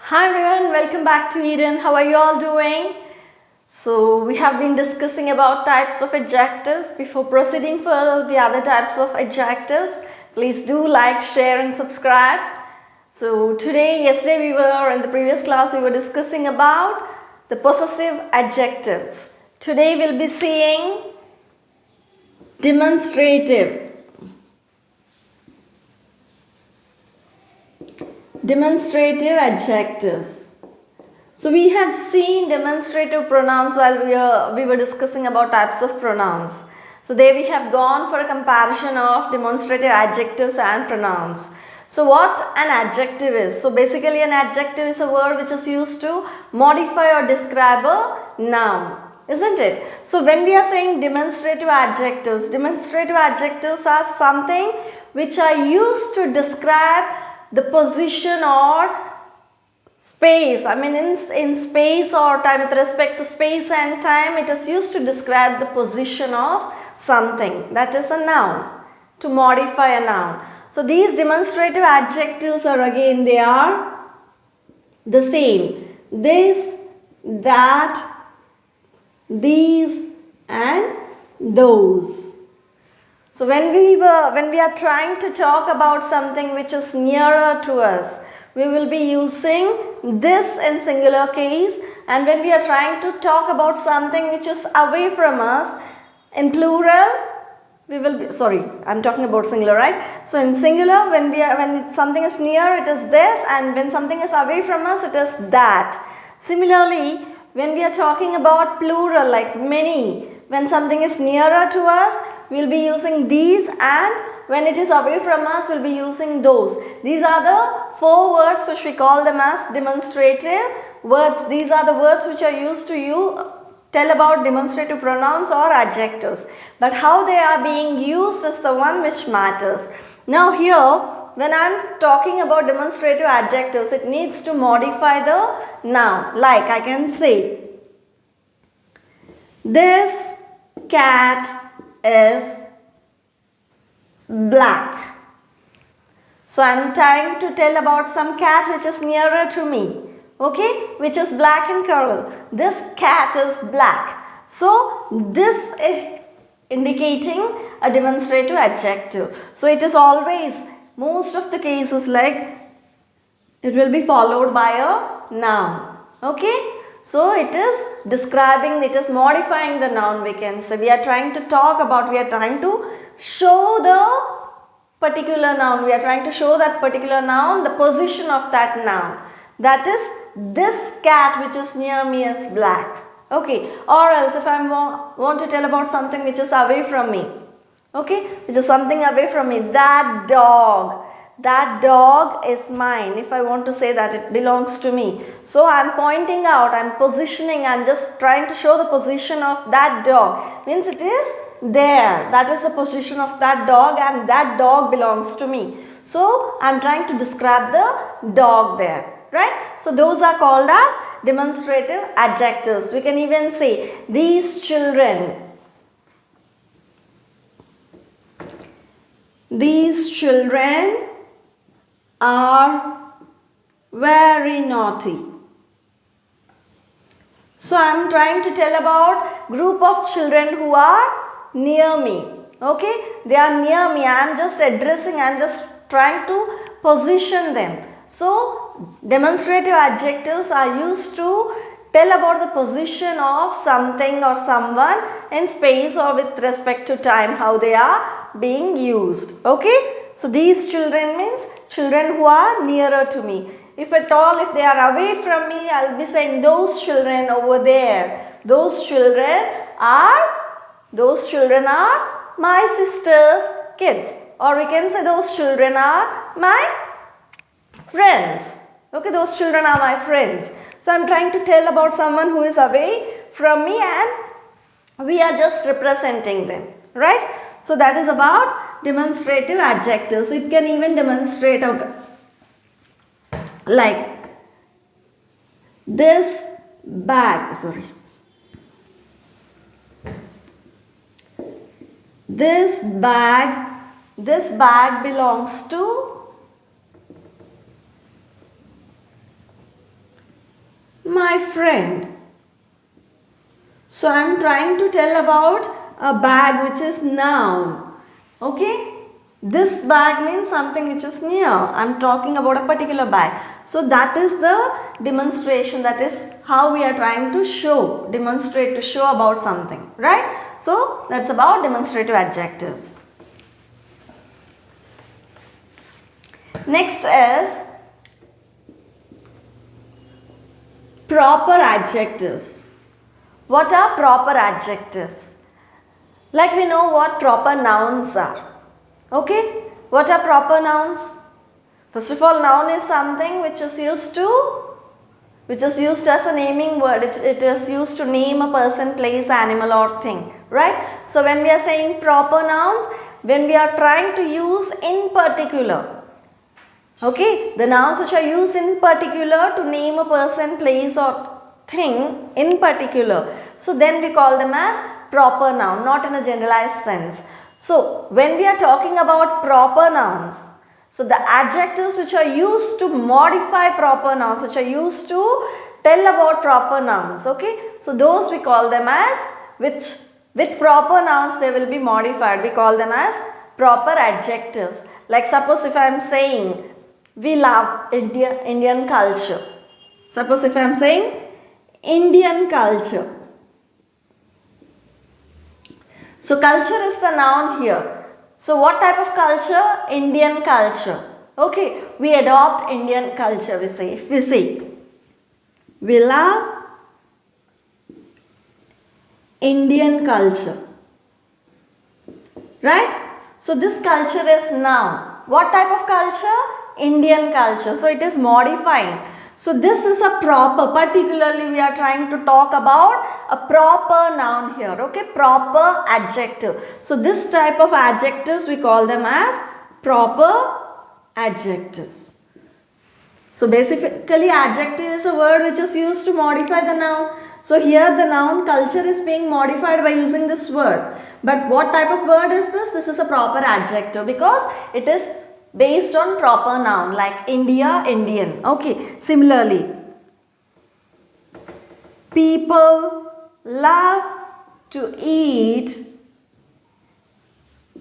Hi everyone, welcome back to Eden. How are you all doing? So we have been discussing about types of adjectives. Before proceeding further with the other types of adjectives, please do like, share and subscribe. So yesterday in the previous class we were discussing about the possessive adjectives. Today we'll be seeing demonstrative. Demonstrative adjectives. So we have seen demonstrative pronouns while we were discussing about types of pronouns. So there we have gone for a comparison of demonstrative adjectives and pronouns. So what an adjective is? So basically an adjective is a word which is used to modify or describe a noun, isn't it? So when we are saying demonstrative adjectives are something which are used to describe the position or space. I mean in space or time, with respect to space and time, it is used to describe the position of something. That is a noun, to modify a noun. So these demonstrative adjectives are again, they are the same. This, that, these and those. So when we are trying to talk about something which is nearer to us, we will be using this in singular case, and when we are trying to talk about something which is away from us in plural, I'm talking about singular, right? So in singular, when something is near, it is this, and when something is away from us, it is that. Similarly, when we are talking about plural, like many, when something is nearer to us, we will be using these, and when it is away from us, we will be using those. These are the four words which we call them as demonstrative words. These are the words which are used to tell about demonstrative pronouns or adjectives. But how they are being used is the one which matters. Now here, when I am talking about demonstrative adjectives, it needs to modify the noun. Like I can say, this cat is black. So I am trying to tell about some cat which is nearer to me, okay, which is black in color. This cat is black. So this is indicating a demonstrative adjective. So it is always, most of the cases, like it will be followed by a noun, okay. So it is describing, it is modifying the noun, we can say. We are trying to show the particular noun. We are trying to show that particular noun, the position of that noun. That is, this cat which is near me is black. Okay. Or else if I want to tell about something which is away from me. Okay. Which is something away from me. That dog is mine. If I want to say that it belongs to me. So I am pointing out, I am positioning, I am just trying to show the position of that dog. Means it is there. That is the position of that dog, and that dog belongs to me. So I am trying to describe the dog there. Right? So those are called as demonstrative adjectives. We can even say, these children are very naughty. So I am trying to tell about group of children who are near me. Okay, they are near me. I am just addressing, I am just trying to position them. So demonstrative adjectives are used to tell about the position of something or someone in space or with respect to time, how they are being used. Okay. So these children means children who are nearer to me. If at all, if they are away from me, I will be saying those children over there. Those children are my sister's kids. Or we can say those children are my friends. Okay, those children are my friends. So I am trying to tell about someone who is away from me, and we are just representing them. Right? So that is about demonstrative adjectives. It can even demonstrate like this bag this bag belongs to my friend. So I am trying to tell about a bag which is noun. Okay? This bag means something which is near. I am talking about a particular bag. So that is the demonstration. That is how we are trying to show, demonstrate, to show about something. Right? So that's about demonstrative adjectives. Next is proper adjectives. What are proper adjectives? Like we know what proper nouns are. Okay? What are proper nouns? First of all, noun is something which is used as a naming word. It is used to name a person, place, animal or thing. Right? So when we are saying proper nouns, when we are trying to use in particular. Okay, the nouns which are used in particular to name a person, place or thing in particular. So then we call them as proper noun, not in a generalized sense. So when we are talking about proper nouns, so the adjectives which are used to modify proper nouns, which are used to tell about proper nouns, okay. So those we call them as, with proper nouns they will be modified. We call them as proper adjectives. Like suppose if I am saying, we love Indian culture. Suppose if I am saying Indian culture. So culture is the noun here. So what type of culture? Indian culture. Okay, we adopt Indian culture, we say. If we say, we love Indian culture. Right? So this culture is noun. What type of culture? Indian culture. So it is modifying. So this is a proper, particularly we are trying to talk about a proper noun here. Okay, proper adjective. So this type of adjectives we call them as proper adjectives. So basically adjective is a word which is used to modify the noun. So here the noun culture is being modified by using this word. But what type of word is this? This is a proper adjective because it is based on proper noun like India, Indian. Okay, similarly, people love to eat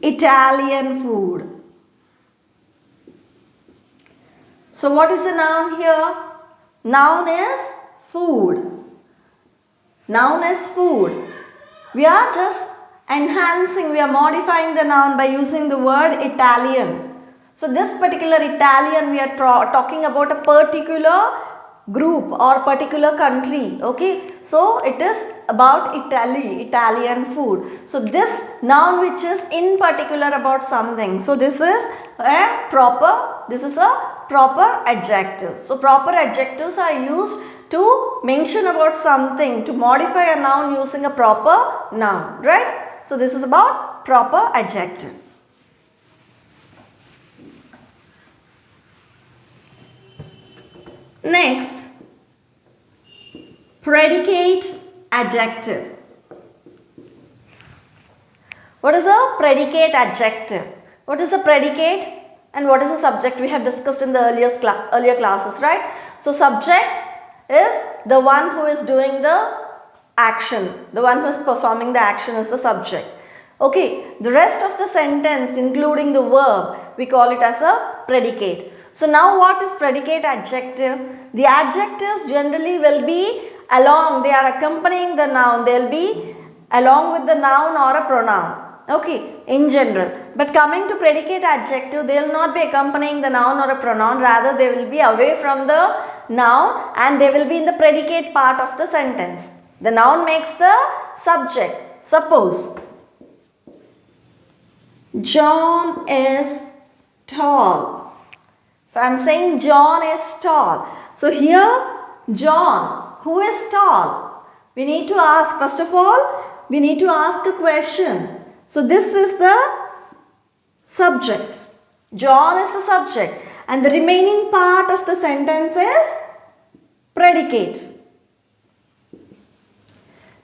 Italian food. So what is the noun here? Noun is food. Noun is food. We are just enhancing, we are modifying the noun by using the word Italian. So this particular Italian, we are talking about a particular group or particular country. Okay, so it is about Italy, Italian food. So this noun which is in particular about something. So this is a proper adjective. So proper adjectives are used to mention about something, to modify a noun using a proper noun, right? So this is about proper adjective. Next, predicate adjective. What is a predicate adjective? What is a predicate and what is the subject? We have discussed in the earlier classes, right? So subject is the one who is doing the action. The one who is performing the action is the subject. Okay, the rest of the sentence including the verb, we call it as a predicate. So now what is predicate adjective? The adjectives generally will be along, they are accompanying the noun, they will be along with the noun or a pronoun. Okay, in general. But coming to predicate adjective, they will not be accompanying the noun or a pronoun, rather they will be away from the noun and they will be in the predicate part of the sentence. The noun makes the subject. Suppose, John is tall. If I am saying John is tall. So here John, who is tall? We need to ask, first of all, we need to ask a question. So this is the subject. John is the subject and the remaining part of the sentence is predicate.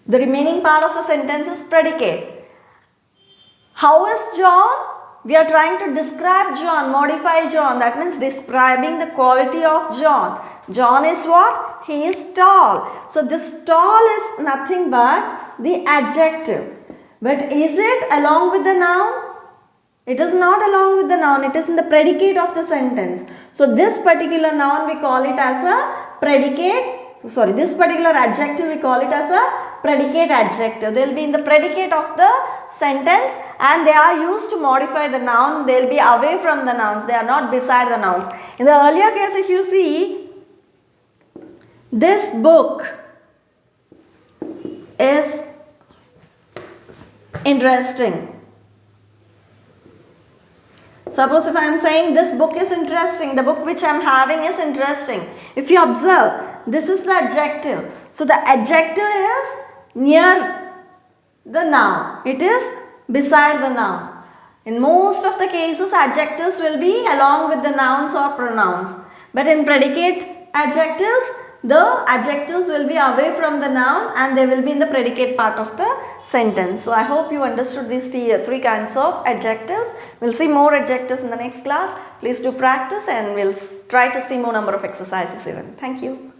The remaining part of the sentence is predicate. How is John? We are trying to describe John, modify John. That means describing the quality of John. John is what? He is tall. So this tall is nothing but the adjective. But is it along with the noun? It is not along with the noun. It is in the predicate of the sentence. So this particular noun we call it as a predicate. Sorry, this particular adjective we call it as a predicate adjective. They will be in the predicate of the sentence and they are used to modify the noun. They will be away from the nouns. They are not beside the nouns. In the earlier case, if you see, this book is interesting. Suppose if I am saying this book is interesting, the book which I am having is interesting. If you observe, this is the adjective. So the adjective is near the noun. It is beside the noun. In most of the cases, adjectives will be along with the nouns or pronouns. But in predicate adjectives, the adjectives will be away from the noun and they will be in the predicate part of the sentence. So I hope you understood these three kinds of adjectives. We'll see more adjectives in the next class. Please do practice and we'll try to see more number of exercises even. Thank you.